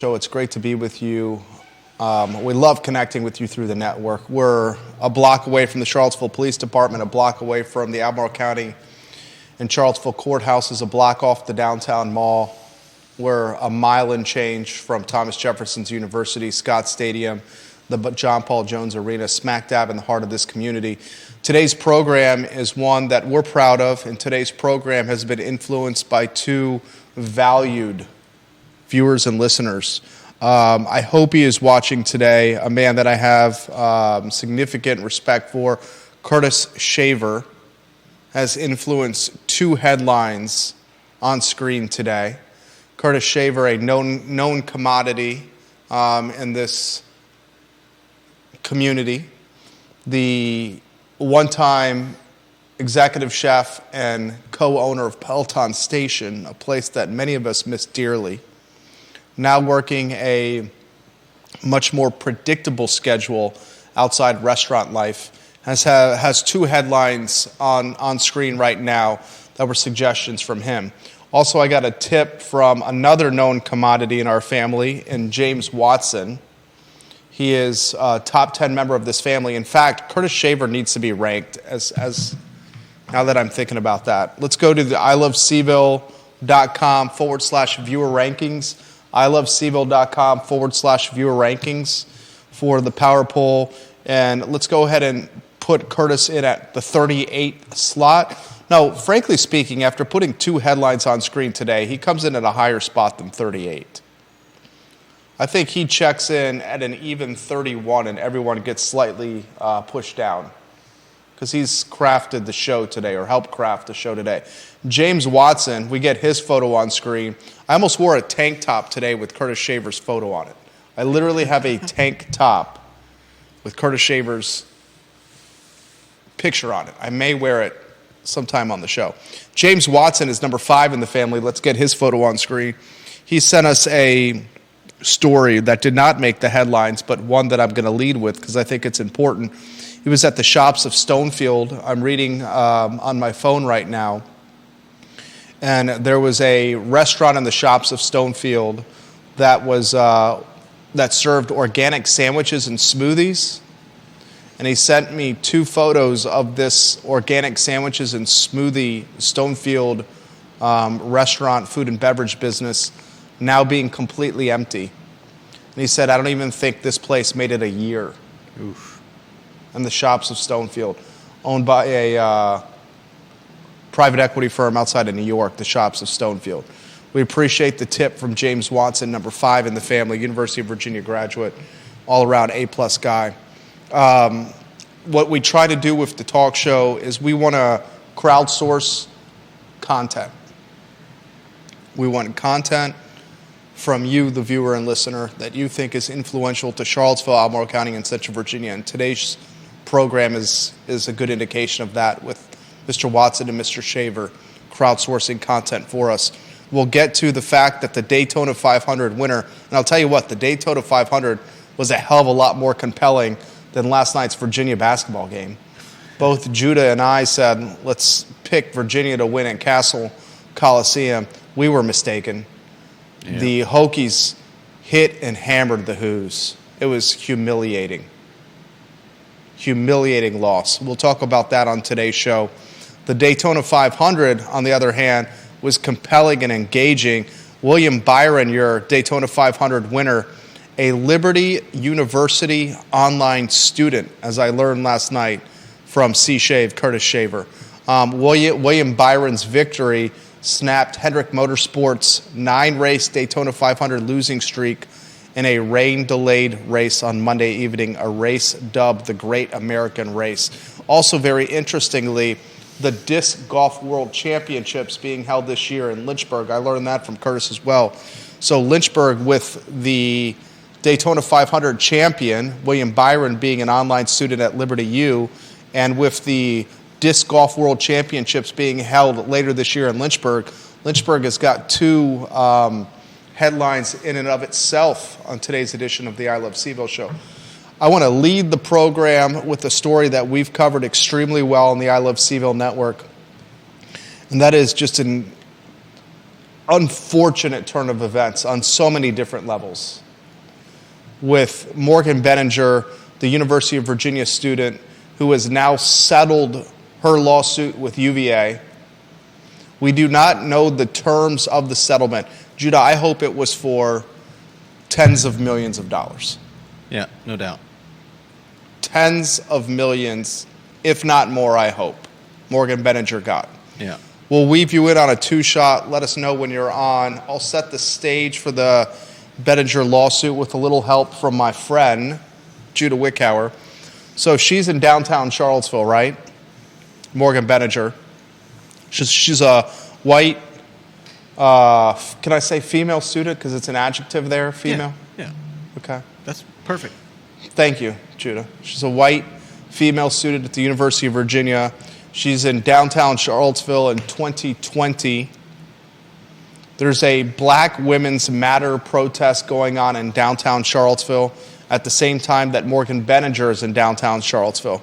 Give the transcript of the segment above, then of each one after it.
Show. It's great to be with you. We love connecting with you through the network. We're a block away from the Charlottesville Police Department, a block away from the Albemarle County and Charlottesville Courthouse, is a block off the downtown mall. We're a mile and change from Thomas Jefferson's University, Scott Stadium, the John Paul Jones Arena, smack dab in the heart of this community. Today's program is one that we're proud of, and today's program has been influenced by two valued viewers and listeners. I hope he is watching today, a man that I have significant respect for. Curtis Shaver has influenced two headlines on screen today. Curtis Shaver, a known commodity in this community, the one-time executive chef and co-owner of Peloton Station, a place that many of us miss dearly, now working a much more predictable schedule outside restaurant life, has two headlines on screen right now that were suggestions from him. Also, I got a tip from another known commodity in our family, in James Watson. He is a top 10 member of this family. In fact, Curtis Shaver needs to be ranked as now that I'm thinking about that. Let's go to the ilovecville.com/viewer rankings. ilovecville.com/viewer rankings for the power poll. And let's go ahead and put Curtis in at the 38th slot. No, frankly speaking, after putting two headlines on screen today, he comes in at a higher spot than 38. I think he checks in at an even 31 and everyone gets slightly pushed down because he's crafted the show today, or helped craft the show today. James Watson, we get his photo on screen. I almost wore a tank top today with Curtis Shaver's photo on it. I literally have a tank top with Curtis Shaver's picture on it. I may wear it sometime on the show. James Watson is number 5 in the family. Let's get his photo on screen. He sent us a story that did not make the headlines, but one that I'm going to lead with because I think it's important. He was at the shops of Stonefield. I'm reading on my phone right now. And there was a restaurant in the shops of Stonefield that was that served organic sandwiches and smoothies. And he sent me two photos of this organic sandwiches and smoothie Stonefield restaurant, food and beverage business now being completely empty. And he said, I don't even think this place made it a year. Oof. And the shops of Stonefield, owned by a private equity firm outside of New York, the shops of Stonefield. We appreciate the tip from James Watson, number 5 in the family, University of Virginia graduate, all-around A-plus guy. What we try to do with the talk show is we want to crowdsource content. We want content from you, the viewer and listener, that you think is influential to Charlottesville, Albemarle County, and Central Virginia. And today's program is a good indication of that, with Mr. Watson and Mr. Shaver crowdsourcing content for us. We'll get to the fact that the Daytona 500 winner, and I'll tell you what, the Daytona 500 was a hell of a lot more compelling than last night's Virginia basketball game. Both Judah and I said, let's pick Virginia to win at Castle Coliseum. We were mistaken. Yeah. The Hokies hit and hammered the Who's. It was humiliating. Humiliating loss. We'll talk about that on today's show. The Daytona 500, on the other hand, was compelling and engaging. William Byron, your Daytona 500 winner, a Liberty University online student, as I learned last night from C-Shave, Curtis Shaver. William Byron's victory snapped Hendrick Motorsports' 9-race Daytona 500 losing streak in a rain-delayed race on Monday evening, a race dubbed the Great American Race. Also, very interestingly, the Disc Golf World Championships being held this year in Lynchburg. I learned that from Curtis as well. So Lynchburg, with the Daytona 500 champion, William Byron, being an online student at Liberty U, and with the Disc Golf World Championships being held later this year in Lynchburg, Lynchburg has got two headlines in and of itself on today's edition of the I Love CVille Show. I want to lead the program with a story that we've covered extremely well on the I Love CVille Network, and that is just an unfortunate turn of events on so many different levels. With Morgan Benninger, the University of Virginia student who has now settled her lawsuit with UVA. We do not know the terms of the settlement. Judah, I hope it was for tens of millions of dollars. Yeah, no doubt. Tens of millions, if not more, I hope, Morgan Benninger got. Yeah. We'll weave you in on a two-shot. Let us know when you're on. I'll set the stage for the Benninger lawsuit with a little help from my friend, Judah Wickhauer. So she's in downtown Charlottesville, right? Morgan Benninger. She's a white, can I say female student because it's an adjective there, female? Yeah. Okay. That's perfect. Thank you, Judah. She's a white female student at the University of Virginia. She's in downtown Charlottesville in 2020. There's a Black Women's Matter protest going on in downtown Charlottesville at the same time that Morgan Benninger is in downtown Charlottesville.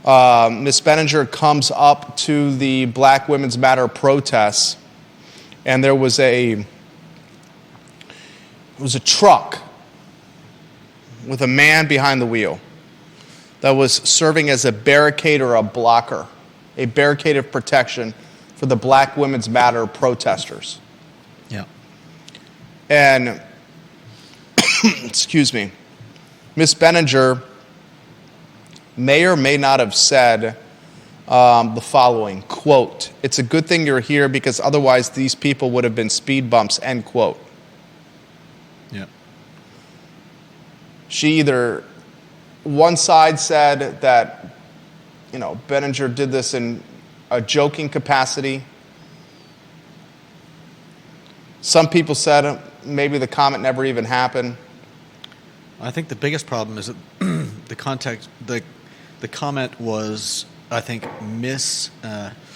Ms. Benninger comes up to the Black Women's Matter protests, and there was a truck with a man behind the wheel that was serving as a barricade or a blocker, a barricade of protection for the Black Women's Matter protesters. Yeah. And, excuse me, Ms. Benninger may or may not have said the following, quote, "It's a good thing you're here because otherwise these people would have been speed bumps," end quote. Yeah. She either, one side said that, Benninger did this in a joking capacity. Some people said maybe the comment never even happened. I think the biggest problem is that the comment was, I think,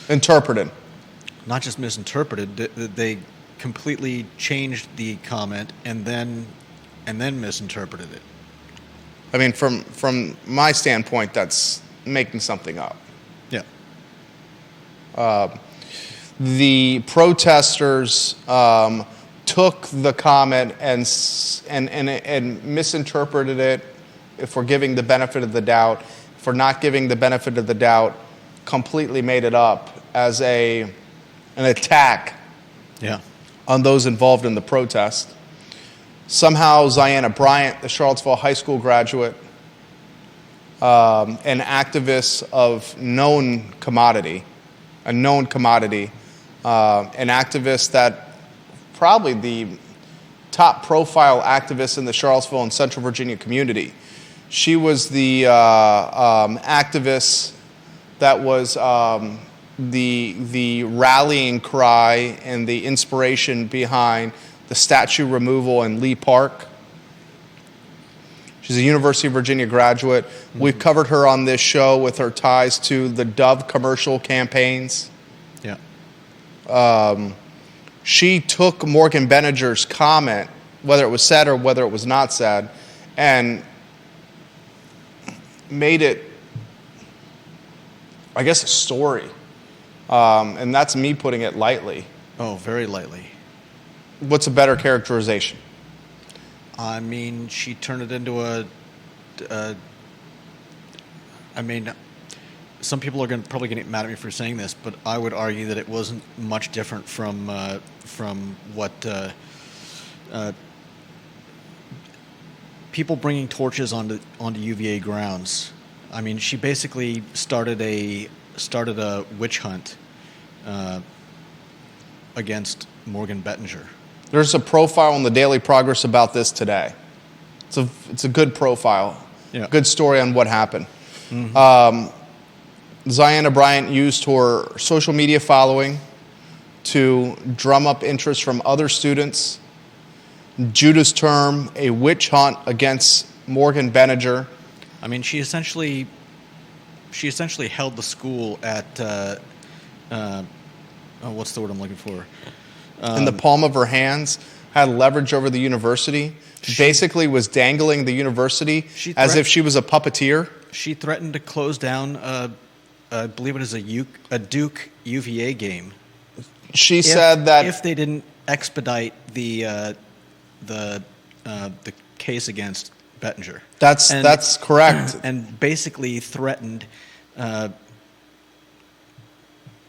interpreted. Not just misinterpreted. They completely changed the comment and then misinterpreted it. I mean, from my standpoint, that's making something up. Yeah. The protesters took the comment and misinterpreted it. If we're giving the benefit of the doubt, if we're not giving the benefit of the doubt, completely made it up as an attack on those involved in the protest. Somehow, Ziana Bryant, the Charlottesville High School graduate, an activist of known commodity, an activist that probably the top profile activist in the Charlottesville and Central Virginia community. She was the activist that was the rallying cry and the inspiration behind the statue removal in Lee Park. She's a University of Virginia graduate. Mm-hmm. We've covered her on this show with her ties to the Dove commercial campaigns. Yeah. She took Morgan Benninger's comment, whether it was said or whether it was not said, and made it, I guess, a story. And that's me putting it lightly. Oh, very lightly. What's a better characterization? I mean, she turned it into some people are probably going to get mad at me for saying this, but I would argue that it wasn't much different from what people bringing torches onto UVA grounds. I mean, she basically started a witch hunt against Morgan Benninger. There's a profile in the Daily Progress about this today. It's a good profile, good story on what happened. Mm-hmm. Ziana Bryant used her social media following to drum up interest from other students. Judah's term, a witch hunt against Morgan Benninger. I mean, she essentially held the school at what's the word I'm looking for? In the palm of her hands, had leverage over the university. Basically was dangling the university as if she was a puppeteer. She threatened to close down, I believe it is a Duke UVA game. She said that if they didn't expedite the case against Bettinger. that's correct. And basically threatened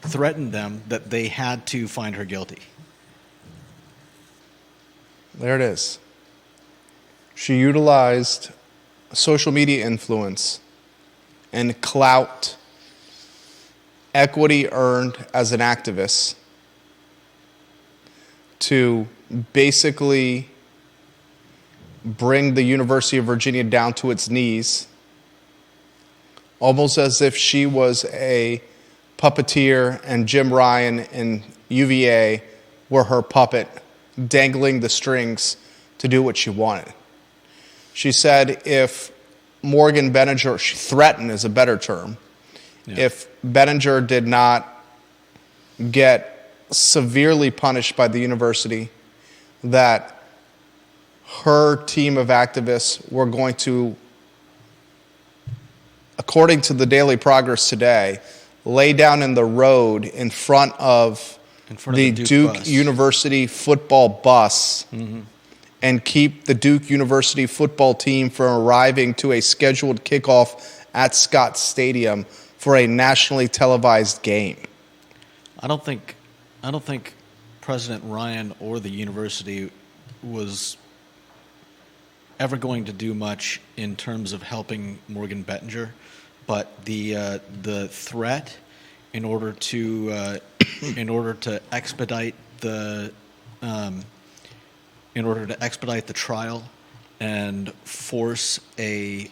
them that they had to find her guilty. There it is. She utilized social media influence and clout, equity earned as an activist, to basically bring the University of Virginia down to its knees, almost as if she was a puppeteer and Jim Ryan in UVA were her puppet, dangling the strings to do what she wanted. She said if Morgan Bettinger, she threatened is a better term, if Bettinger did not get severely punished by the university, that her team of activists were going to, according to the Daily Progress today, lay down in the road in front of the Duke University football bus and keep the Duke University football team from arriving to a scheduled kickoff at Scott Stadium for a nationally televised game. I don't think President Ryan or the university was ever going to do much in terms of helping Morgan Bettinger, but the threat in order to expedite the trial and force a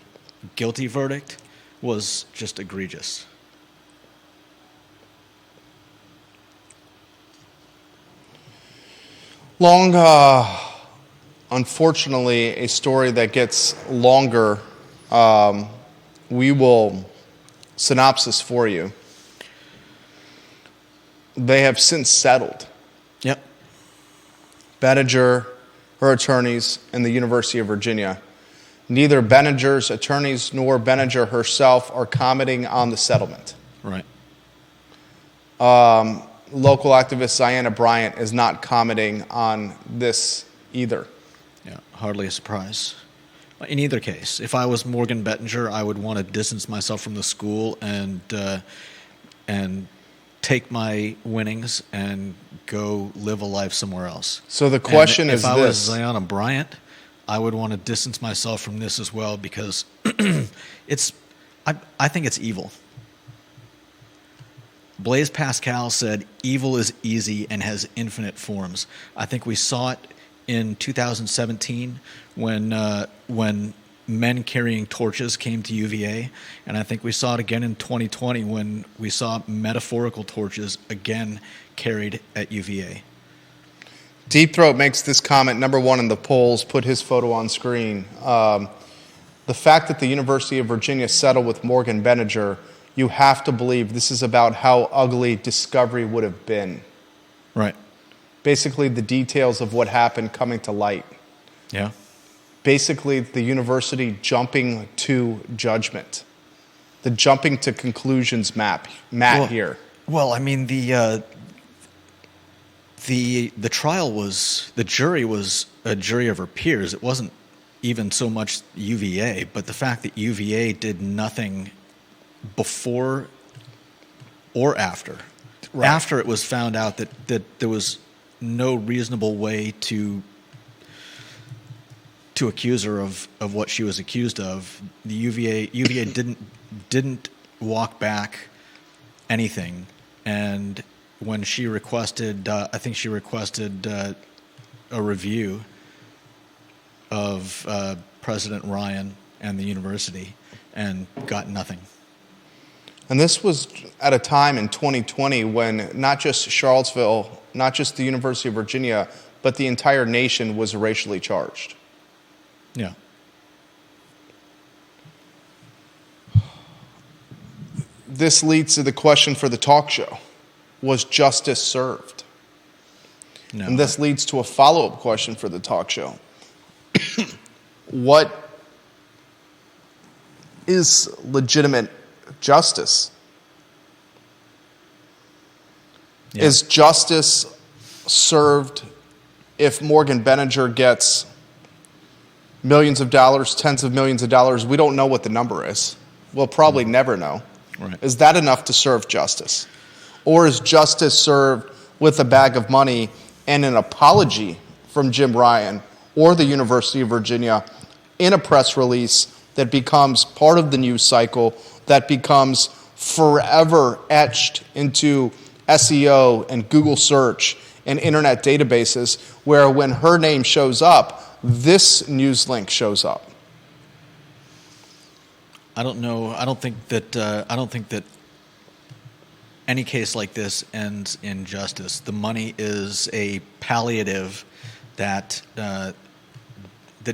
guilty verdict was just egregious. Unfortunately, a story that gets longer. We will synopsis for you. They have since settled. Yep. Bettinger, her attorneys, and the University of Virginia. Neither Bettinger's attorneys nor Bettinger herself are commenting on the settlement. Right. Local activist Ziana Bryant is not commenting on this either. Yeah, hardly a surprise. In either case, if I was Morgan Bettinger, I would want to distance myself from the school and take my winnings and go live a life somewhere else. So the question is this. If I was this. Ziana Bryant, I would want to distance myself from this as well because I think it's evil. Blaise Pascal said, "Evil is easy and has infinite forms." I think we saw it in 2017 when men carrying torches came to UVA, and I think we saw it again in 2020 when we saw metaphorical torches again carried at UVA. Deep Throat makes this comment, number one in the polls, put his photo on screen. The fact that the University of Virginia settled with Morgan Bettinger, you have to believe this is about how ugly discovery would have been. Right. Basically, the details of what happened coming to light. Yeah. Basically, the university jumping to judgment. The jumping to conclusions map here. Well, I mean, the trial was, the jury was a jury of her peers. It wasn't even so much UVA, but the fact that UVA did nothing before or after. Right. After it was found out that there was no reasonable way to accuse her of what she was accused of, the UVA didn't walk back anything, and when she requested, I think she requested a review of President Ryan and the university, and got nothing. And this was at a time in 2020 when not just Charlottesville, not just the University of Virginia, but the entire nation was racially charged. Yeah. This leads to the question for the talk show. Was justice served? No. And this leads to a follow-up question for the talk show. What is legitimate justice? Yeah. Is justice served if Morgan Benninger gets millions of dollars, tens of millions of dollars? We don't know what the number is. We'll probably never know. Right. Is that enough to serve justice? Or is justice served with a bag of money and an apology from Jim Ryan or the University of Virginia in a press release that becomes part of the news cycle, that becomes forever etched into SEO and Google search and internet databases, where when her name shows up, this news link shows up? I don't know. I don't think that any case like this ends in justice. The money is a palliative that that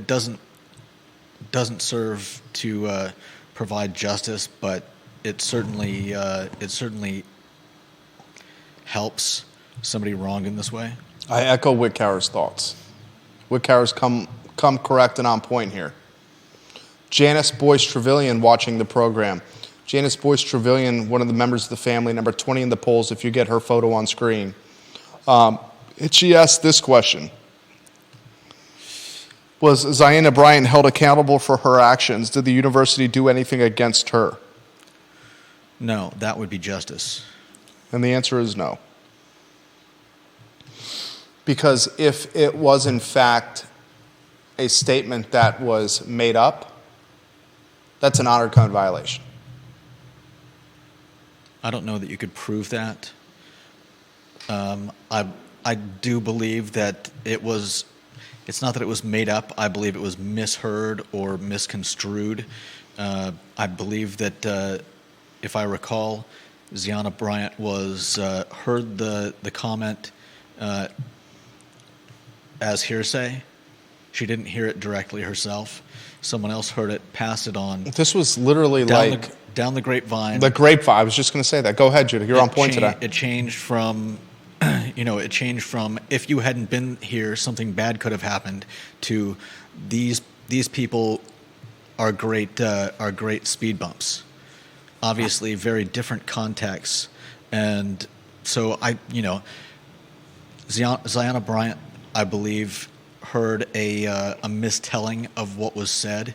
doesn't serve to provide justice, but it certainly helps somebody wronged in this way. I echo Wickhauer's thoughts. Wickhauer's come correct and on point here. Janice Boyce Trevelyan watching the program. Janice Boyce Trevelyan, one of the members of the family, number 20 in the polls, if you get her photo on screen. She asked this question. Was Ziana Bryant held accountable for her actions? Did the university do anything against her? No, that would be justice. And the answer is no. Because if it was in fact a statement that was made up, that's an honor code violation. I don't know that you could prove that. I do believe that it's not that it was made up. I believe it was misheard or misconstrued. I believe that, if I recall, Ziana Bryant heard the comment as hearsay. She didn't hear it directly herself. Someone else heard it, passed it on. This was literally down the grapevine. The grapevine. I was just going to say that. Go ahead, Judah. You're on point today. It changed from, if you hadn't been here, something bad could have happened, to these people are great speed bumps. Obviously, very different contexts, and so Ziana Bryant, I believe, heard a mistelling of what was said,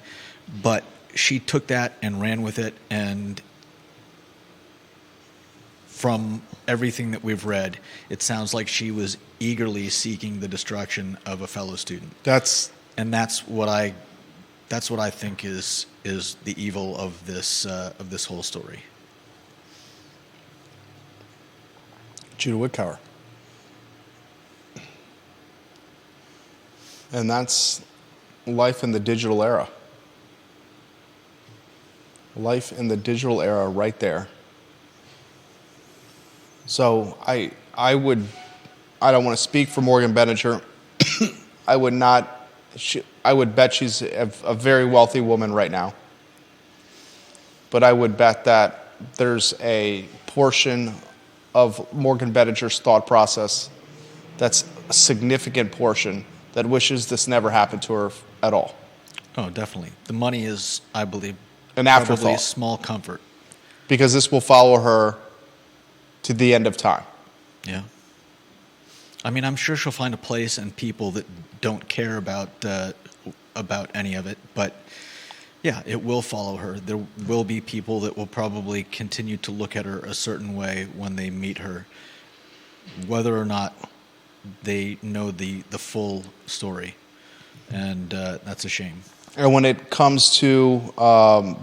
but she took that and ran with it, and from everything that we've read, it sounds like she was eagerly seeking the destruction of a fellow student. That's what I think is the evil of this whole story. Judah Wickhauer. And that's life in the digital era. Life in the digital era right there. So I don't want to speak for Morgan Benninger. I would bet she's a very wealthy woman right now. But I would bet that there's a portion of Morgan Benninger's thought process that's a significant portion that wishes this never happened to her at all. Oh, definitely. The money is, I believe, an afterthought. Probably a small comfort. Because this will follow her to the end of time. Yeah. I mean, I'm sure she'll find a place and people that don't care about any of it, but yeah, it will follow her. There will be people that will probably continue to look at her a certain way when they meet her, whether or not they know the full story, and that's a shame. And when it comes to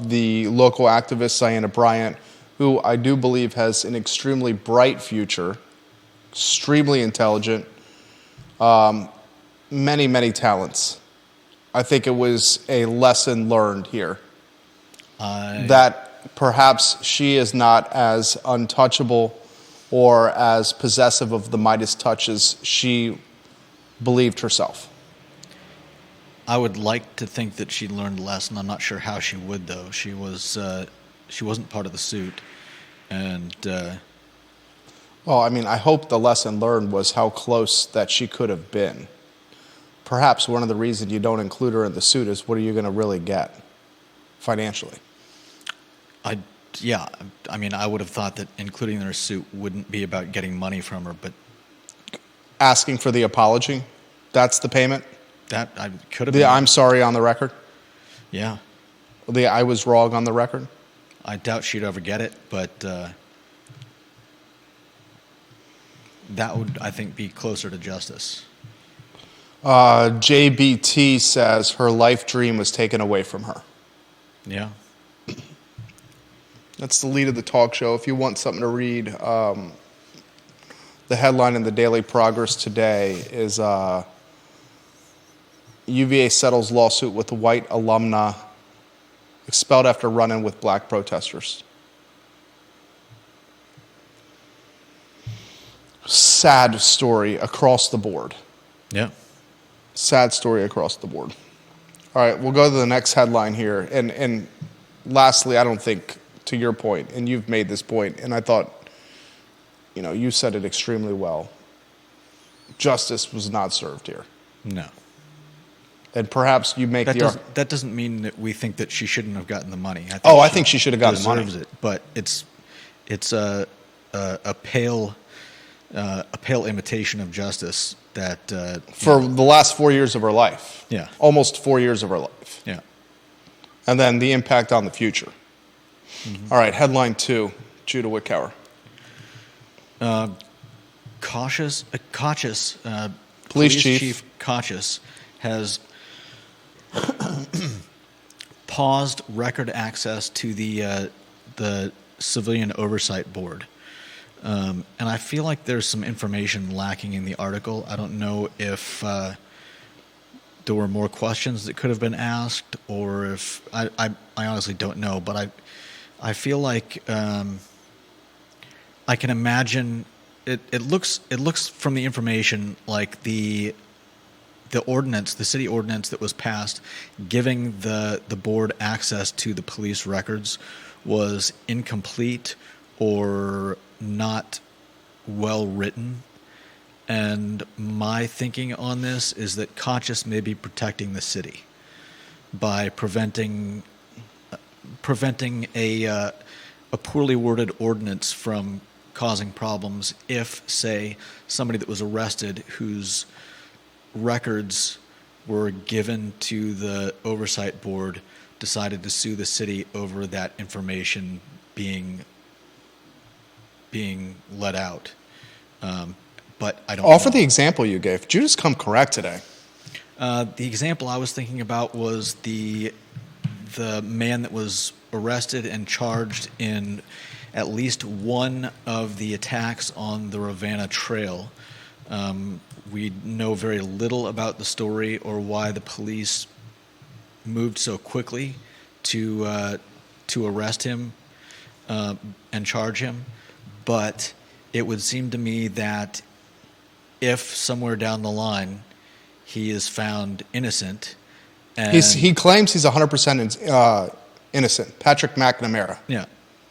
the local activist, Ziana Bryant, who I do believe has an extremely bright future, extremely intelligent, many, many talents. I think it was a lesson learned here. That perhaps she is not as untouchable or as possessive of the Midas touch as she believed herself. I would like to think that she learned a lesson. I'm not sure how she would, though. She wasn't part of the suit, and well, I mean, I hope the lesson learned was how close that she could have been. Perhaps one of the reasons you don't include her in the suit is what are you going to really get financially? Yeah, I mean, I would have thought that including their suit wouldn't be about getting money from her, but Asking for the apology, that's the payment? that I could have The been. I'm sorry on the record? Yeah, The I was wrong on the record? I doubt she'd ever get it, but that would, I think, be closer to justice. JBT says her life dream was taken away from her. Yeah. That's the lead of the talk show. If you want something to read, the headline in the Daily Progress today is UVA settles lawsuit with white alumna expelled after run-in with black protesters. Sad story across the board. Yeah. Sad story across the board. All right, we'll go to the next headline here. And lastly, I don't think, to your point, and you've made this point, and I thought, you said it extremely well. Justice was not served here. No. And perhaps you make that doesn't mean that we think that she shouldn't have gotten the money. I think she should have gotten the money. Deserves it, but it's a pale imitation of justice that for the last 4 years of her life. Yeah. Almost 4 years of her life. Yeah. And then the impact on the future. Mm-hmm. All right, headline 2, Judah Wickower. Kochis, Police Chief Kochis has paused record access to the Civilian Oversight Board. And I feel like there's some information lacking in the article. I don't know if there were more questions that could have been asked, or if I honestly don't know. But I feel like I can imagine it looks from the information like the ordinance, the city ordinance that was passed, giving the board access to the police records was incomplete or not well written. And my thinking on this is that Kochis may be protecting the city by preventing a poorly worded ordinance from causing problems if, say, somebody that was arrested whose records were given to the oversight board decided to sue the city over that information being let out. But I don't Offer know. the example you gave. Judah's come correct today. The example I was thinking about was the man that was arrested and charged in at least one of the attacks on the Ravenna Trail. We know very little about the story or why the police moved so quickly to arrest him and charge him. But it would seem to me that if somewhere down the line he is found innocent, and He claims he's 100% innocent. Patrick McNamara. yeah,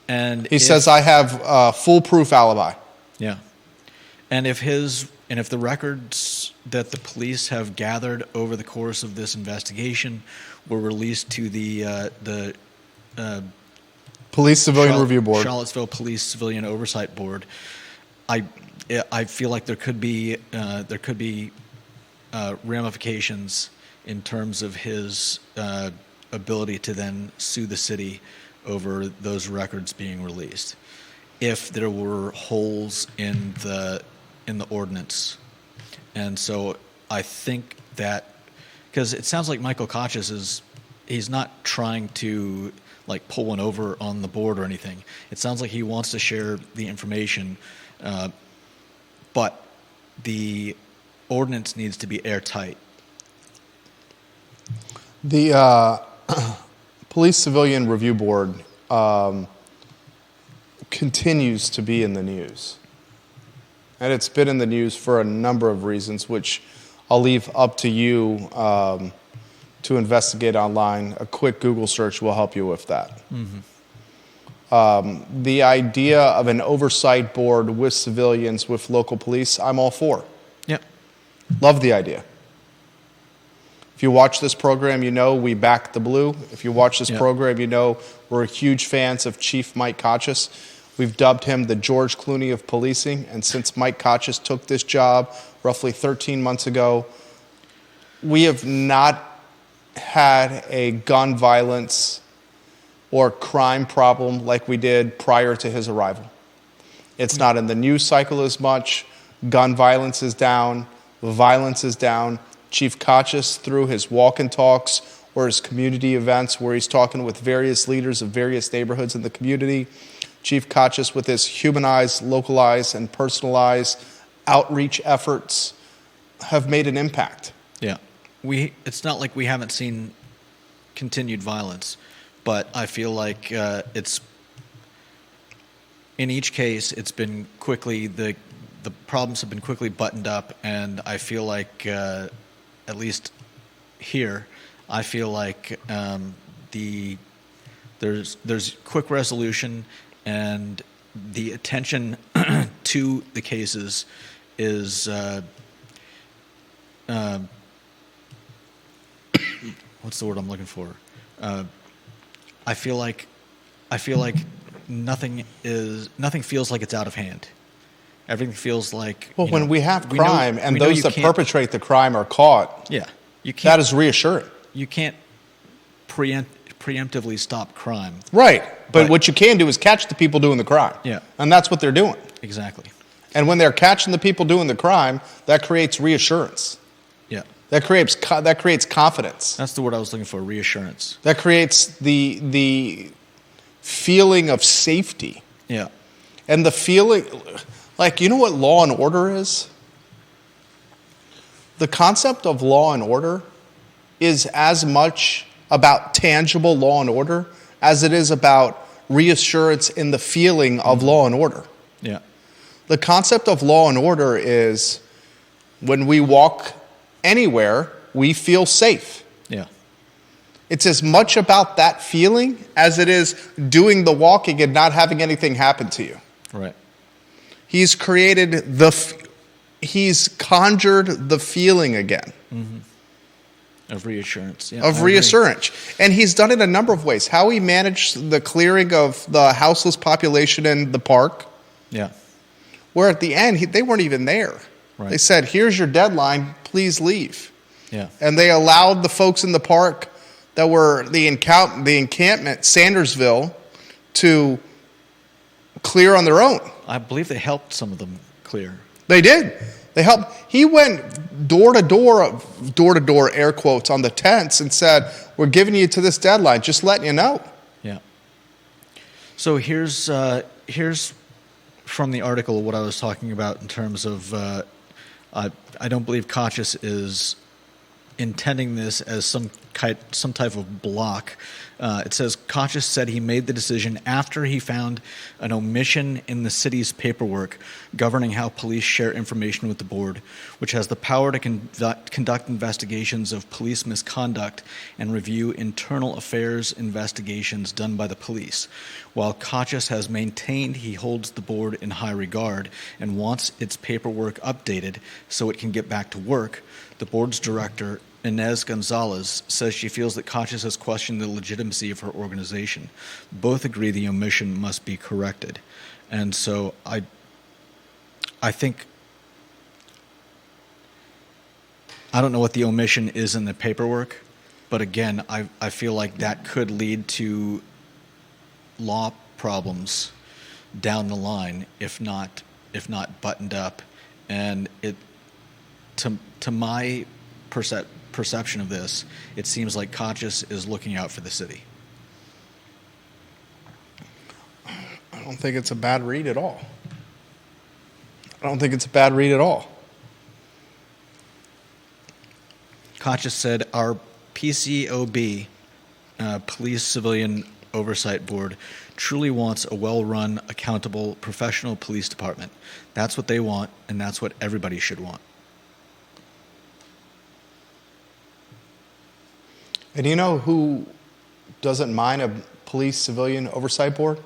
and He says, I have foolproof alibi. yeah, and if the records that the police have gathered over the course of this investigation were released to the Police Civilian Review Board. Charlottesville Police Civilian Oversight Board, I feel like there could be ramifications in terms of his ability to then sue the city over those records being released, if there were holes in the ordinance. And so I think that, because it sounds like Michael Kochis he's not trying to like pull one over on the board or anything. It sounds like he wants to share the information, but the ordinance needs to be airtight. The Police Civilian Review Board continues to be in the news. And it's been in the news for a number of reasons, which I'll leave up to you to investigate online. A quick Google search will help you with that. Mm-hmm. The idea of an oversight board with civilians, with local police, I'm all for. Yep. Love the idea. If you watch this program, you know we back the blue. If you watch this Yeah. program, you know we're huge fans of Chief Mike Kochis. We've dubbed him the George Clooney of policing. And since Mike Kochis took this job roughly 13 months ago, we have not had a gun violence or crime problem like we did prior to his arrival. It's not in the news cycle as much. Gun violence is down. Violence is down. Chief Kochis, through his walk and talks or his community events where he's talking with various leaders of various neighborhoods in the community, Chief Kochis, with his humanized, localized, and personalized outreach efforts, have made an impact. Yeah. It's not like we haven't seen continued violence, but I feel like it's in each case it's been quickly the problems have been quickly buttoned up, and I feel like at least here I feel like there's quick resolution, and the attention to the cases is what's the word I'm looking for? I feel like nothing feels like it's out of hand. Everything feels like When we have we know- crime and we know those you that can't- perpetrate the crime are caught, yeah, you can't. that is reassuring. You can't preemptively stop crime. Right. But Right. what you can do is catch the people doing the crime. Yeah. And that's what they're doing. Exactly. And when they're catching the people doing the crime, that creates reassurance. Yeah, That creates confidence. that's the word I was looking for. Reassurance. That creates the feeling of safety. Yeah. And the feeling, like, you know what law and order is? The concept of law and order is as much about tangible law and order as it is about reassurance in the feeling of law and order. Yeah. The concept of law and order is when we walk anywhere, we feel safe. Yeah. It's as much about that feeling as it is doing the walking and not having anything happen to you. Right. He's he's conjured the feeling again. Of reassurance. Yeah, Of I agree. reassurance. And he's done it a number of ways. How he managed the clearing of the houseless population in the park, Yeah. where at the end, they weren't even there. Right. They said, here's your deadline, please leave. Yeah. And they allowed the folks in the park that were the encampment, Sandersville, to clear on their own. I believe they helped some of them clear. They did. They helped. He went door to door, air quotes, on the tents and said, we're giving you to this deadline, just letting you know. Yeah. So here's from the article what I was talking about in terms of I don't believe Kochis is intending this as some type of block. It says Kochis said he made the decision after he found an omission in the city's paperwork governing how police share information with the board, which has the power to conduct investigations of police misconduct and review internal affairs investigations done by the police. While Kochis has maintained he holds the board in high regard and wants its paperwork updated so it can get back to work, the board's director, Inez Gonzalez, says she feels that Kochis has questioned the legitimacy of her organization. Both agree the omission must be corrected. And so I think, I don't know what the omission is in the paperwork, but again, I feel like that could lead to law problems down the line if not buttoned up. And it, to my perception of this, it seems like Kochis is looking out for the city. I don't think it's a bad read at all. I don't think it's a bad read at all. Kochis said, our PCOB, Police Civilian Oversight Board, truly wants a well-run, accountable, professional police department. That's what they want, and that's what everybody should want. And you know who doesn't mind a police civilian oversight board?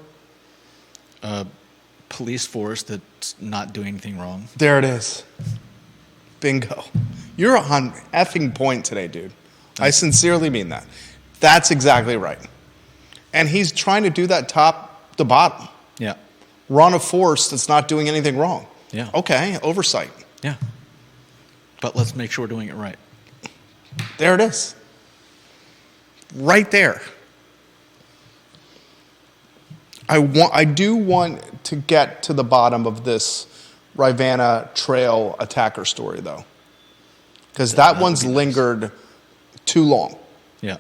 Police force that's not doing anything wrong. There it is. Bingo. You're on effing point today, dude. I sincerely mean that. That's exactly right. And he's trying to do that top to bottom. Yeah. Run a force that's not doing anything wrong. Yeah. Okay, oversight. Yeah. But let's make sure we're doing it right. There it is. Right there. I do want to get to the bottom of this Rivanna Trail attacker story, though. Because that one's lingered too long. Yeah.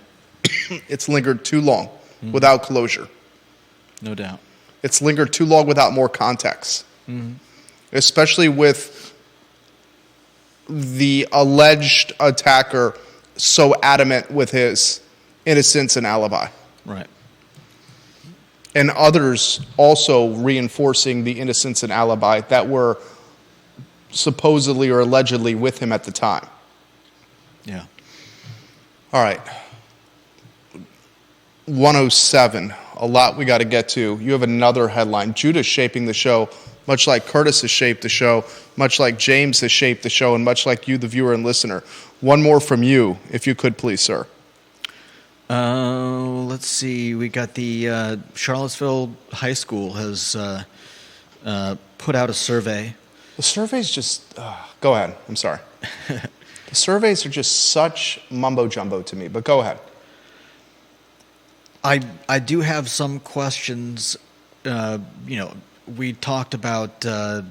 It's lingered too long without closure. No doubt. It's lingered too long without more context. Especially with the alleged attacker so adamant with his innocence and alibi. Right. And others also reinforcing the innocence and alibi that were supposedly or allegedly with him at the time. Yeah. All right. 107. A lot we got to get to. You have another headline. Judah's shaping the show, much like Curtis has shaped the show, much like James has shaped the show, and much like you, the viewer and listener. One more from you, if you could, please, sir. Let's see. We got the Charlottesville High School has put out a survey. The surveys just... go ahead. I'm sorry. The surveys are just such mumbo-jumbo to me, but go ahead. I do have some questions. We talked about... the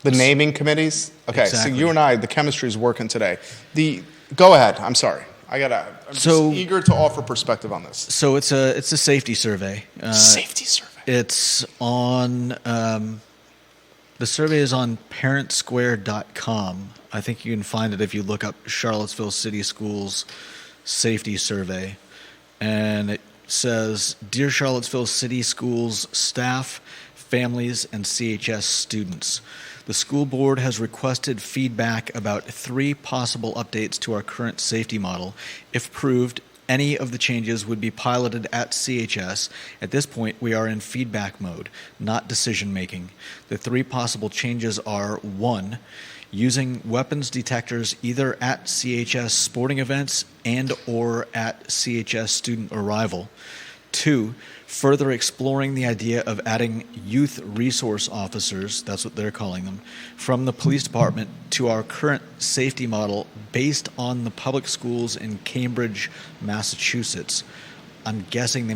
naming committees? Okay, Exactly. So you and I, the chemistry is working today. Go ahead. I'm sorry. I'm just eager to offer perspective on this. So it's a safety survey. Safety survey. It's on... the survey is on parentsquare.com. I think you can find it if you look up Charlottesville City Schools Safety Survey. And it says, Dear Charlottesville City Schools staff, families, and CHS students, the school board has requested feedback about 3 possible updates to our current safety model. If approved, any of the changes would be piloted at CHS. At this point, we are in feedback mode, not decision making. The 3 possible changes are 1, using weapons detectors either at CHS sporting events and or at CHS student arrival. 2, further exploring the idea of adding youth resource officers, that's what they're calling them, from the police department to our current safety model based on the public schools in Cambridge, Massachusetts. I'm guessing there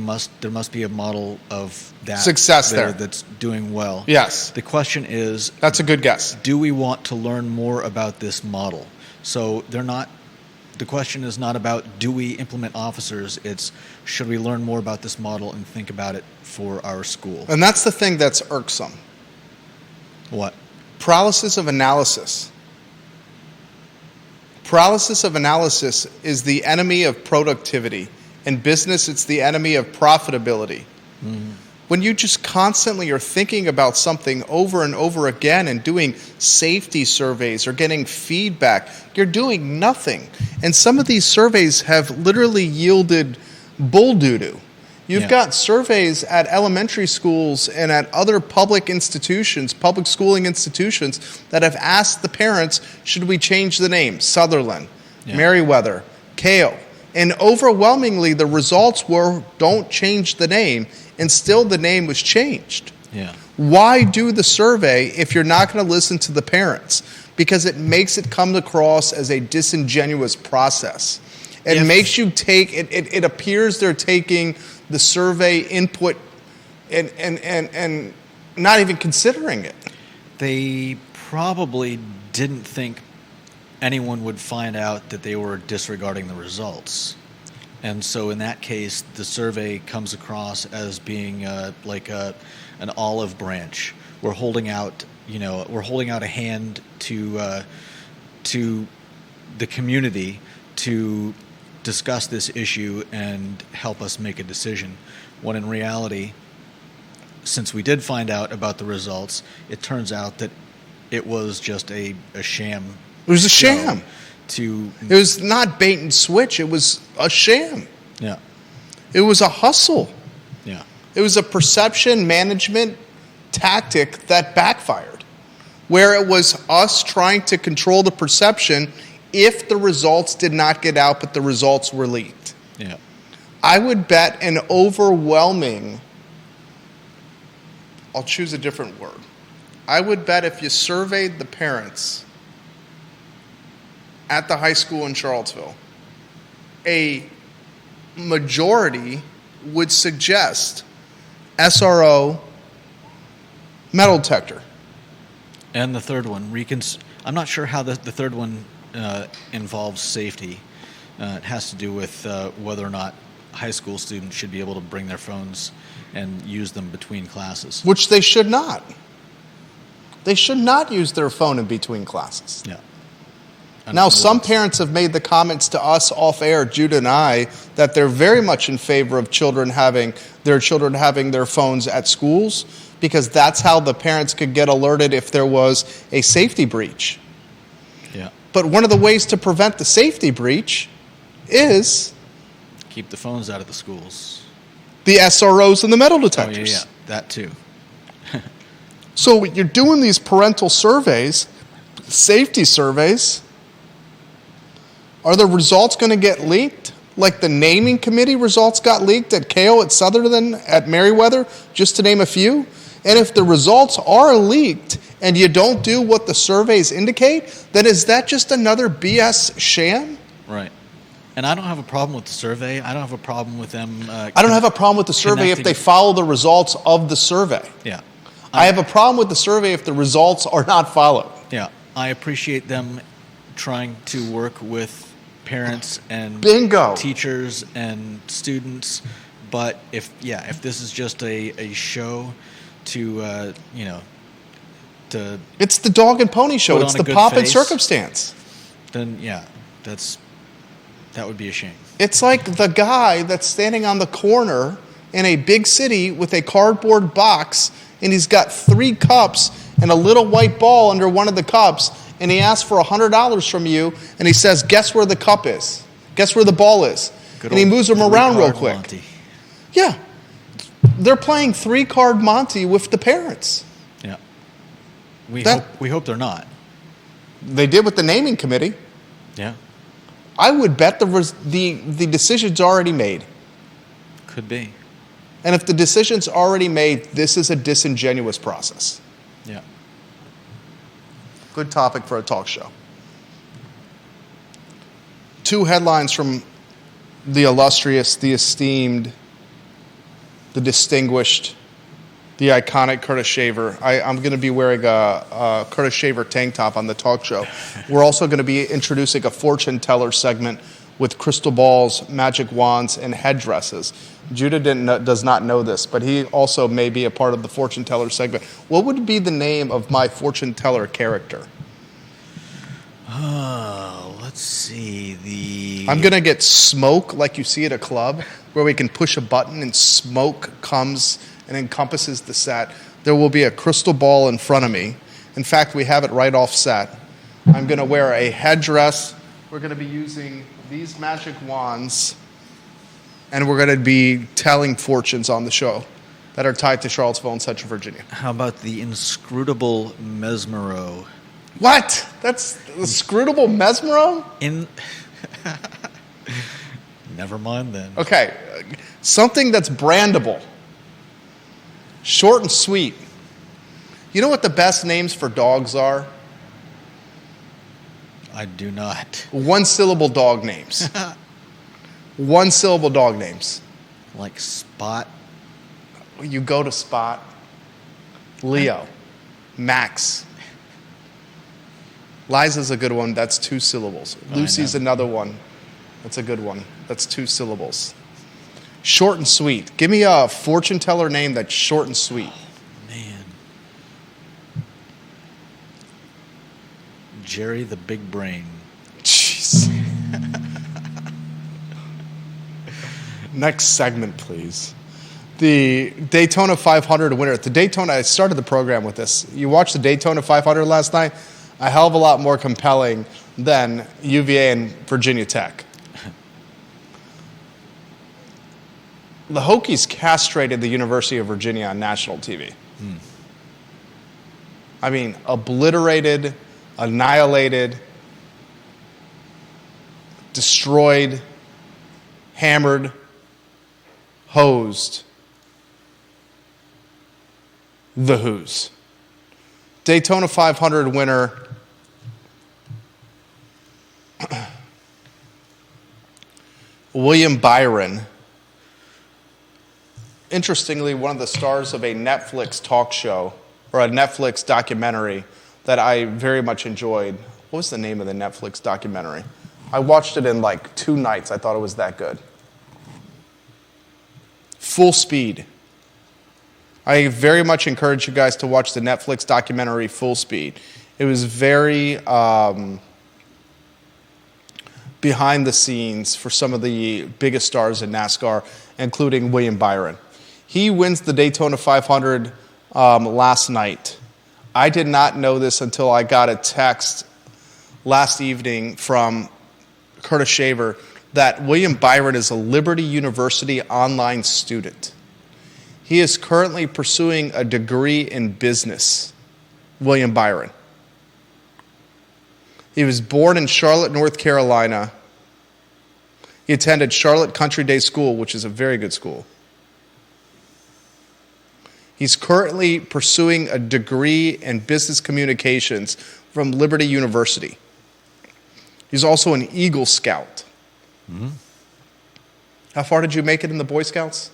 must be a model of that success there that's doing well. Yes. The question is, that's a good guess. do we want to learn more about this model? So the question is not about do we implement officers, it's should we learn more about this model and think about it for our school? And that's the thing that's irksome. What? Paralysis of analysis. Paralysis of analysis is the enemy of productivity. In business, it's the enemy of profitability. When you just constantly are thinking about something over and over again and doing safety surveys or getting feedback, you're doing nothing. And some of these surveys have literally yielded bull doo-doo. You've got surveys at elementary schools and at other public institutions, public schooling institutions, that have asked the parents, should we change the name? Sutherland, Meriwether, Kale. And overwhelmingly, the results were, don't change the name, and still the name was changed. Yeah. Why do the survey if you're not going to listen to the parents? Because it makes it come across as a disingenuous process. It makes you take, it appears they're taking the survey input and not even considering it. They probably didn't think anyone would find out that they were disregarding the results. And so in that case, the survey comes across as being like an olive branch. We're holding out a hand to the community to discuss this issue and help us make a decision. When in reality, since we did find out about the results, it turns out that it was just a sham. It was a sham. It was not bait and switch. It was a sham. Yeah. It was a hustle. Yeah. It was a perception management tactic that backfired, where it was us trying to control the perception if the results did not get out, but the results were leaked. Yeah. I would bet an overwhelming, I'll choose a different word. I would bet if you surveyed the parents at the high school in Charlottesville, a majority would suggest SRO metal detector. And the third one, I'm not sure how the third one involves safety. It has to do with whether or not high school students should be able to bring their phones and use them between classes. Which they should not. They should not use their phone in between classes. Yeah. Now, some parents have made the comments to us off air, Judah and I, that they're very much in favor of children having their phones at schools because that's how the parents could get alerted if there was a safety breach. Yeah. But one of the ways to prevent the safety breach is keep the phones out of the schools. The SROs and the metal detectors. Oh, yeah, that too. So you're doing these parental surveys, safety surveys. Are the results going to get leaked? Like the naming committee results got leaked at Kale, at Sutherland, at Merriweather, just to name a few? And if the results are leaked and you don't do what the surveys indicate, then is that just another BS sham? Right. And I don't have a problem with the survey. I don't have a problem with them. I don't have a problem with the survey if they follow the results of the survey. Yeah. I have a problem with the survey if the results are not followed. Yeah. I appreciate them trying to work with parents and Bingo. teachers and students, but if this is just a show to to it's the dog and pony show. It's the pomp and face, circumstance. Then that would be a shame. It's like the guy that's standing on the corner in a big city with a cardboard box, and he's got 3 cups and a little white ball under one of the cups, and he asks for $100 from you, and he says, guess where the cup is? Guess where the ball is? And he moves them around real quick. Monty. Yeah. They're playing 3-card Monty with the parents. Yeah. We hope they're not. They did with the naming committee. Yeah. I would bet the decision's already made. Could be. And if the decision's already made, this is a disingenuous process. Yeah. Good topic for a talk show. 2 headlines from the illustrious, the esteemed, the distinguished, the iconic Curtis Shaver. I'm going to be wearing a Curtis Shaver tank top on the talk show. We're also going to be introducing a fortune teller segment with crystal balls, magic wands, and headdresses. Judah does not know this, but he also may be a part of the fortune teller segment. What would be the name of my fortune teller character? Let's see. I'm going to get smoke like you see at a club where we can push a button and smoke comes and encompasses the set. There will be a crystal ball in front of me. In fact, we have it right off set. I'm going to wear a headdress. We're going to be using these magic wands, and we're going to be telling fortunes on the show that are tied to Charlottesville and Central Virginia. How about the inscrutable Mesmero? What? That's the inscrutable Mesmero? Never mind then. Okay, something that's brandable. Short and sweet. You know what the best names for dogs are? I do not. 1-syllable dog names. 1-syllable dog names. Like Spot. You go to Spot. Leo. Max. Liza's a good one. That's 2 syllables. Lucy's another one. That's a good one. That's 2 syllables. Short and sweet. Give me a fortune teller name that's short and sweet. Oh, man. Jerry the Big Brain. Jeez. Next segment, please. The Daytona 500 winner. The Daytona, I started the program with this. You watched the Daytona 500 last night? A hell of a lot more compelling than UVA and Virginia Tech. The Hokies castrated the University of Virginia on national TV. I mean, obliterated, annihilated. destroyed, hammered, hosed the Who's. Daytona 500 winner William Byron. Interestingly, one of the stars of a Netflix talk show or a Netflix documentary that I very much enjoyed. What was the name of the Netflix documentary? I watched it in like 2 nights. I thought it was that good. Full Speed. I very much encourage you guys to watch the Netflix documentary Full Speed. It was very behind the scenes for some of the biggest stars in NASCAR, including William Byron. He wins the Daytona 500 last night. I did not know this until I got a text last evening from Curtis Shaver that William Byron is a Liberty University online student. He is currently pursuing a degree in business, William Byron. He was born in Charlotte, North Carolina. He attended Charlotte Country Day School, which is a very good school. He's currently pursuing a degree in business communications from Liberty University. He's also an Eagle Scout. Mm-hmm. How far did you make it in the Boy Scouts?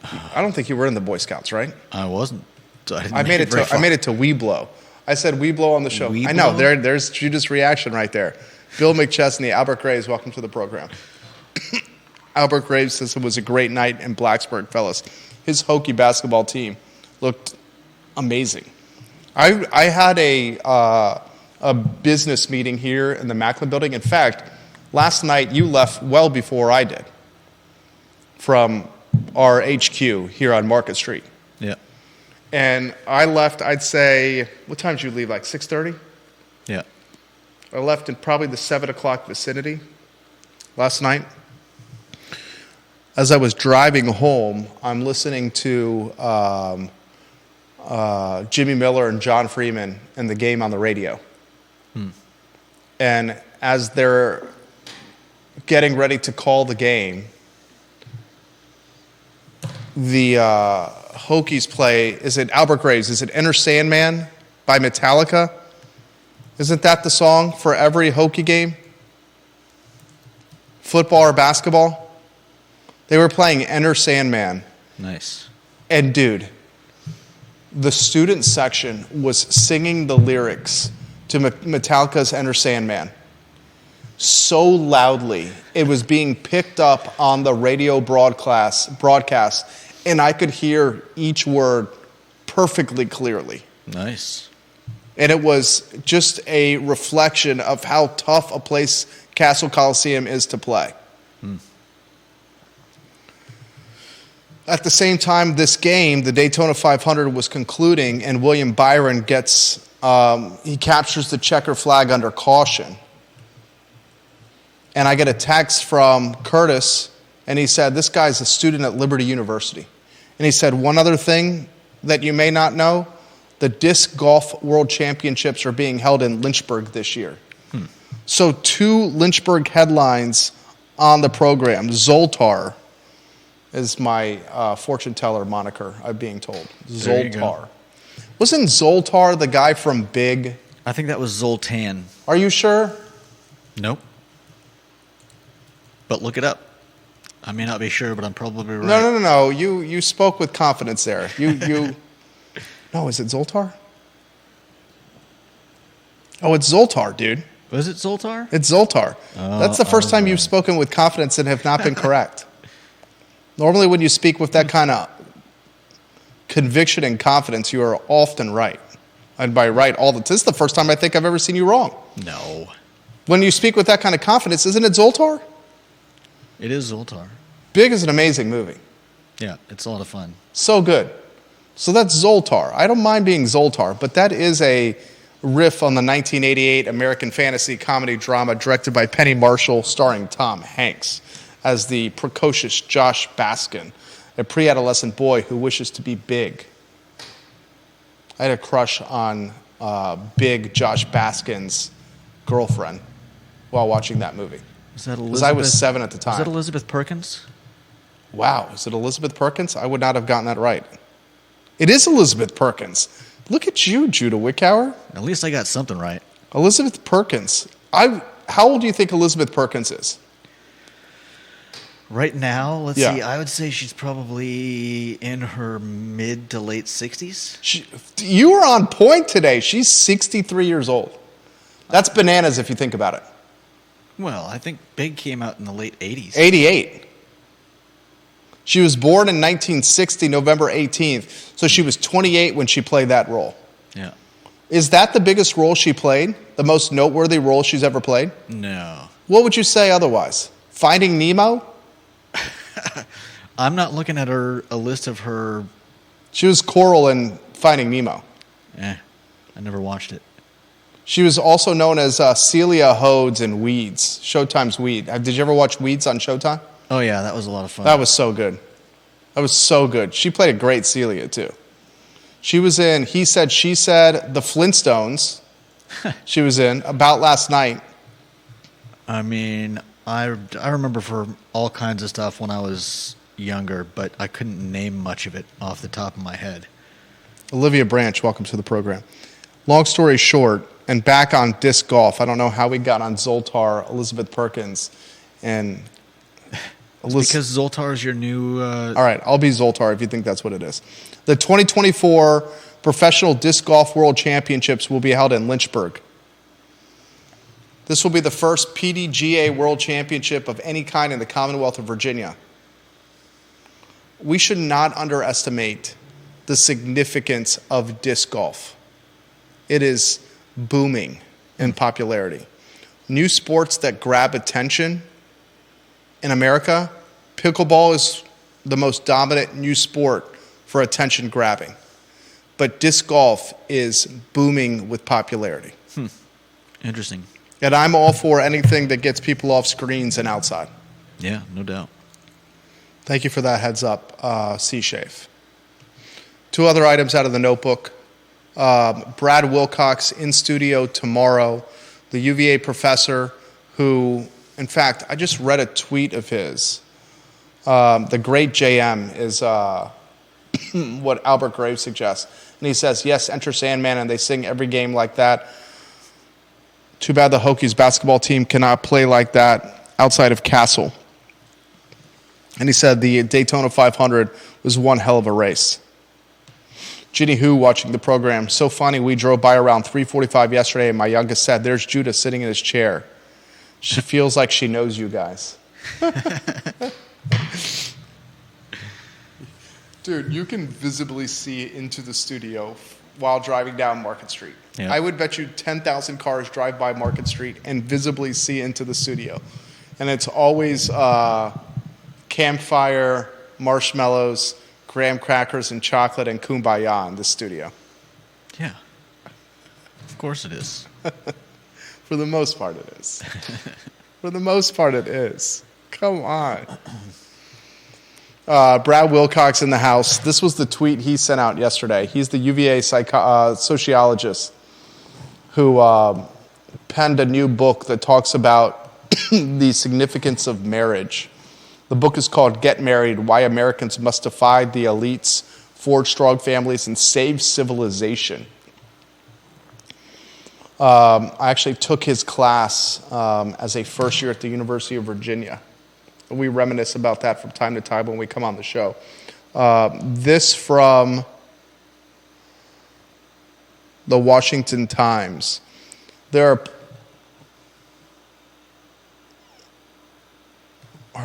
I don't think you were in the Boy Scouts, right? I wasn't. So I made it to Weeblo. I said Weeblo on the show. Weeblo? I know. There's Judas' reaction right there. Bill McChesney, Albert Graves, welcome to the program. Albert Graves says it was a great night in Blacksburg, fellas. His Hokie basketball team looked amazing. I had a business meeting here in the Macklin building. In fact, last night you left well before I did from our HQ here on Market Street. Yeah. And I left, I'd say, what time did you leave, like 6:30? Yeah. I left in probably the 7 o'clock vicinity last night. As I was driving home, I'm listening to Jimmy Miller and John Freeman and the game on the radio. And as they're getting ready to call the game, the Hokies play, is it Albert Graves? Is it Enter Sandman by Metallica? Isn't that the song for every Hokie game? Football or basketball? They were playing Enter Sandman. Nice. And dude, the student section was singing the lyrics to Metallica's Enter Sandman so loudly. It was being picked up on the radio broadcast, and I could hear each word perfectly clearly. Nice. And it was just a reflection of how tough a place Castle Coliseum is to play. At the same time, this game, the Daytona 500, was concluding, and William Byron gets, he captures the checker flag under caution. And I get a text from Curtis, and he said, this guy's a student at Liberty University. And he said, one other thing that you may not know, the Disc Golf World Championships are being held in Lynchburg this year. So 2 Lynchburg headlines on the program. Zoltar is my fortune teller moniker, I'm being told. Zoltar. Wasn't Zoltar the guy from Big? I think that was Zoltan. Are you sure? Nope. But look it up. I may not be sure, but I'm probably right. No. You spoke with confidence there. You. No, is it Zoltar? Oh, it's Zoltar, dude. Was it Zoltar? It's Zoltar. That's the first time you've spoken with confidence and have not been correct. Normally when you speak with that kind of conviction and confidence, you are often right. And by right, this is the first time I think I've ever seen you wrong. No. When you speak with that kind of confidence, isn't it Zoltar? It is Zoltar. Big is an amazing movie. Yeah, it's a lot of fun. So good. So that's Zoltar. I don't mind being Zoltar, but that is a riff on the 1988 American fantasy comedy drama directed by Penny Marshall, starring Tom Hanks as the precocious Josh Baskin, a pre-adolescent boy who wishes to be big. I had a crush on big Josh Baskin's girlfriend. while watching that movie. Was that Because I was 7 at the Was that time. Elizabeth Perkins? Wow, is it Elizabeth Perkins? I would not have gotten that right. It is Elizabeth Perkins. Look at you, Judah Wickower. At least I got something right. Elizabeth Perkins. How old do you think Elizabeth Perkins is? Right now, let's Yeah. see. I would say she's probably in her mid to late 60s. You were on point today. She's 63 years old. That's bananas if you think about it. Well, I think Big came out in the late 80s. 88. She was born in 1960, November 18th. So she was 28 when she played that role. Yeah. Is that the biggest role she played? The most noteworthy role she's ever played? No. What would you say otherwise? Finding Nemo? I'm not looking at a list of her. She was Coral in Finding Nemo. I never watched it. She was also known as Celia Hodes in Weeds, Showtime's Weed. Did you ever watch Weeds on Showtime? Oh, yeah, that was a lot of fun. That was so good. That was so good. She played a great Celia, too. She was in He Said, She Said, The Flintstones. She was in About Last Night. I mean, I remember for all kinds of stuff when I was younger, but I couldn't name much of it off the top of my head. Olivia Branch, welcome to the program. Long story short, and back on disc golf, I don't know how we got on Zoltar, Elizabeth Perkins, and Because Zoltar is your new... All right, I'll be Zoltar if you think that's what it is. The 2024 Professional Disc Golf World Championships will be held in Lynchburg. This will be the first PDGA World Championship of any kind in the Commonwealth of Virginia. We should not underestimate the significance of disc golf. It is booming in popularity. New sports that grab attention in America, pickleball is the most dominant new sport for attention grabbing. But disc golf is booming with popularity. Interesting. And I'm all for anything that gets people off screens and outside. Yeah, no doubt. Thank you for that heads up, C-Shave. 2 other items out of the notebook. Brad Wilcox in studio tomorrow, the UVA professor who, in fact, I just read a tweet of his. The great JM is what Albert Graves suggests. And he says, yes, enter Sandman, and they sing every game like that. Too bad the Hokies basketball team cannot play like that outside of Castle. And he said the Daytona 500 was one hell of a race. Ginny Hu watching the program. So funny, we drove by around 3:45 yesterday, and my youngest said, there's Judah sitting in his chair. She feels like she knows you guys. Dude, you can visibly see into the studio while driving down Market Street. Yeah. I would bet you 10,000 cars drive by Market Street and visibly see into the studio. And it's always campfire, marshmallows, graham crackers, and chocolate, and kumbaya in the studio. Yeah. Of course it is. For the most part, it is. For the most part, it is. Come on. Brad Wilcox in the house. This was the tweet he sent out yesterday. He's the UVA sociologist who penned a new book that talks about the significance of marriage. The book is called Get Married, Why Americans Must Defy the Elites, Forge Strong Families, and Save Civilization. I actually took his class as a first year at the University of Virginia. We reminisce about that from time to time when we come on the show. This from the Washington Times.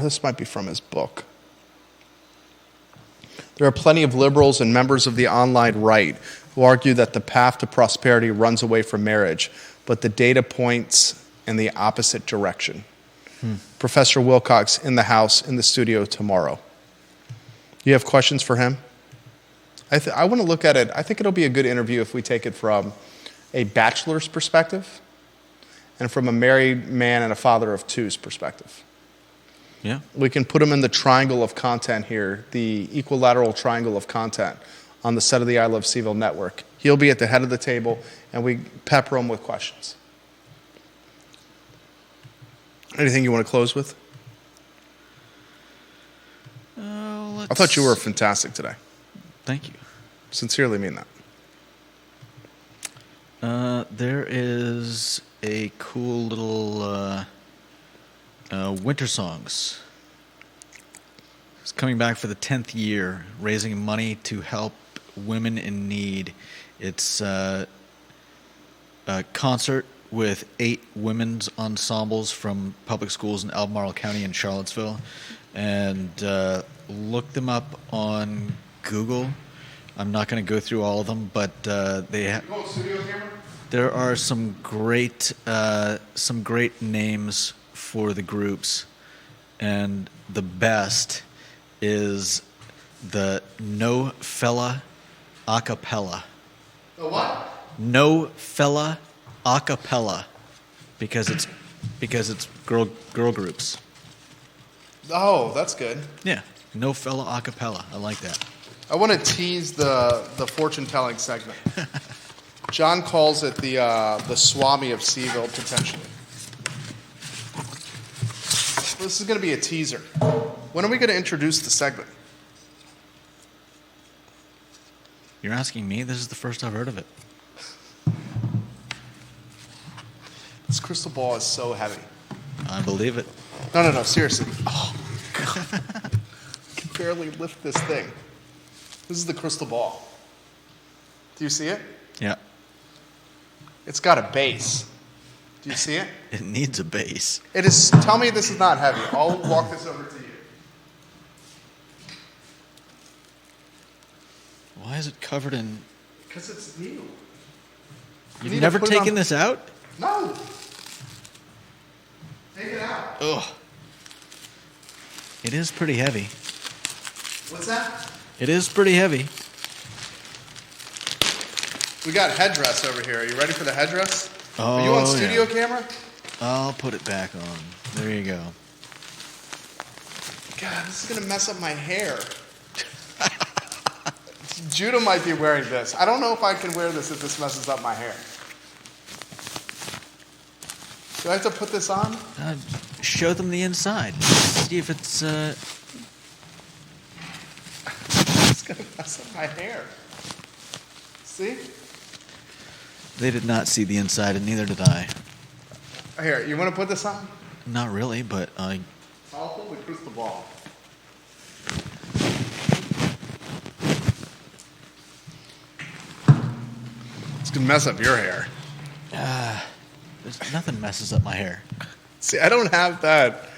This might be from his book. There are plenty of liberals and members of the online right who argue that the path to prosperity runs away from marriage, but the data points in the opposite direction. Professor Wilcox in the house, in the studio tomorrow. You have questions for him? I want to look at it. I think it'll be a good interview if we take it from a bachelor's perspective and from a married man and a father of two's perspective. Yeah. We can put him in the triangle of content here, the equilateral triangle of content on the set of the I Love CVille Network. He'll be at the head of the table, and we pepper him with questions. Anything you want to close with? I thought you were fantastic today. Thank you. Sincerely mean that. There is a cool little winter songs. It's coming back for the 10th year, raising money to help women in need. It's a concert with 8 women's ensembles from public schools in Albemarle County and Charlottesville. And look them up on Google. I'm not going to go through all of them, but there are some great names for the groups, and the best is the No Fella Acapella. The what? No Fella Acapella, because it's girl groups. Oh, that's good. Yeah, No Fella Acapella. I like that. I want to tease the fortune-telling segment. John calls it the Swami of CVille, potentially. This is going to be a teaser. When are we going to introduce the segment? You're asking me? This is the first I've heard of it. This crystal ball is so heavy. I believe it. No, seriously. Oh, God. I can barely lift this thing. This is the crystal ball. Do you see it? Yeah. It's got a base. Do you see it? It needs a base. It is. Tell me this is not heavy. I'll walk this over to you. Why is it covered in... Because it's new. You've never taken this out? No. Take it out. Ugh. It is pretty heavy. What's that? It is pretty heavy. We got headdress over here. Are you ready for the headdress? Oh, are you on studio yeah. camera? I'll put it back on. There you go. God, this is going to mess up my hair. Judah might be wearing this. I don't know if I can wear this if this messes up my hair. Do I have to put this on? Show them the inside. See if it's... It's going to mess up my hair. See? They did not see the inside, and neither did I. Here, you want to put this on? Not really, but I... I'll hold the crystal ball. It's going to mess up your hair. There's nothing messes up my hair. See, I don't have that.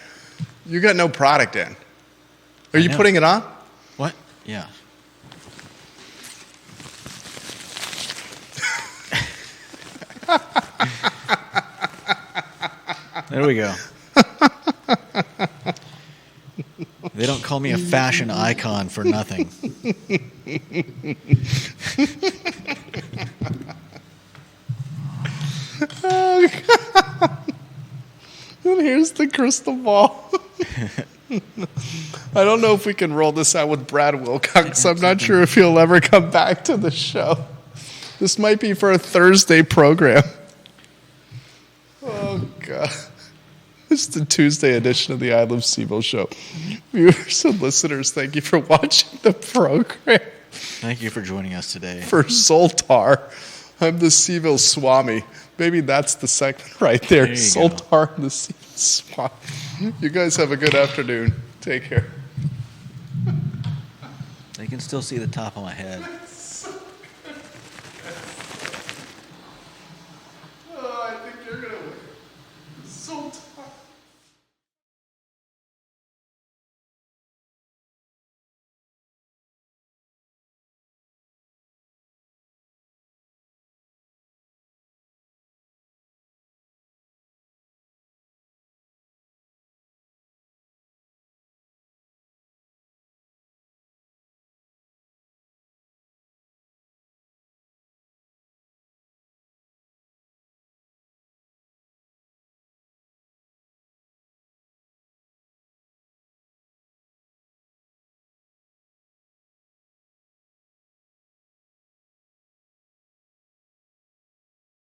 You got no product in. Are you putting it on? What? Yeah. There we go. They don't call me a fashion icon for nothing. Oh, God. And here's the crystal ball. I don't know if we can roll this out with Brad Wilcox. I'm not sure if he'll ever come back to the show. This might be for a Thursday program. Oh, God. It's the Tuesday edition of the I Love CVille Show. Viewers and listeners, thank you for watching the program. Thank you for joining us today. For Zoltar, I'm the CVille Swami. Maybe that's the segment right there. Zoltar and the CVille Swami. You guys have a good afternoon. Take care. They can still see the top of my head.